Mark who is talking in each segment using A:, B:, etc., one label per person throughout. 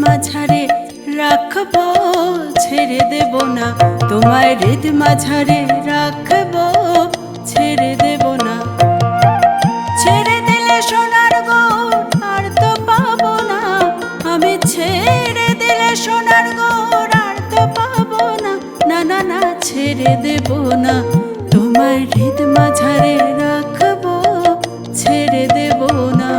A: মাঝারে রাখবো, ছেড়ে দেব না। তোমায় হৃদ মাঝারে রাখবো, ছেড়ে দেব না। ছেড়ে দিলে সোনার গৌর আর তো পাবো না, আমি ছেড়ে দিলে সোনার গৌর আর তো পাবো না। না না না, ছেড়ে দেব না। তোমায় হৃদ মাঝারে রাখবো, ছেড়ে দেব না।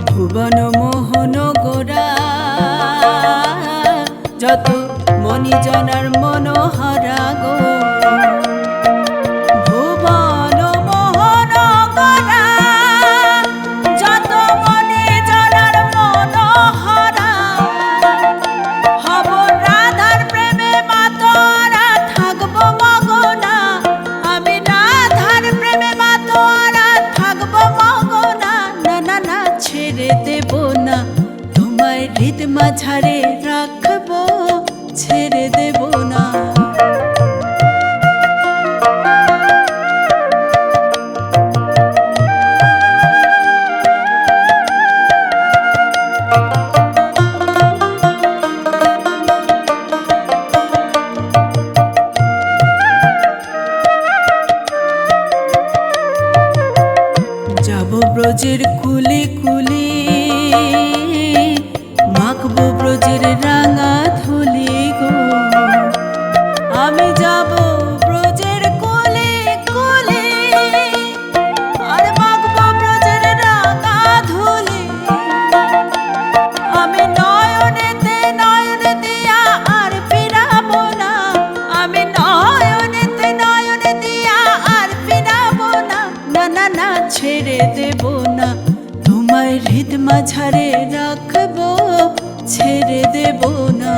A: ভুবন মোহন গোরা যত মণিজনার মনোহরা গো, ভুবন মোহন গোরা যত মণিজনার মনোহরা, হব রাধার প্রেমে মাতোয়ারা, থাকবো মগনা। আমি রাধার প্রেমে মাতোয়ারা, থাকবো মগনা। না না না, ছেড়ে দেব না। তোমায় হৃদ মাঝারে রাখবো, ছেড়ে দেব না। যাব ব্রজের কুলি কুলি, মাখবো ব্রজের রাঙা ধুলি গো। আমি যাব ব্রজের কুলি কুলি, আর মাখবো ব্রজের রাঙা ধুলি। আমি নয়নেতে নয়ন দিয়া আর ফিরাবো না, আমি নয়নেতে নয়ন দিয়া আর ফিরাবো না। না না না, ছেড়ে দেব না। তোমায় হৃদ মাঝারে রাখবো, ছেড়ে দেব না।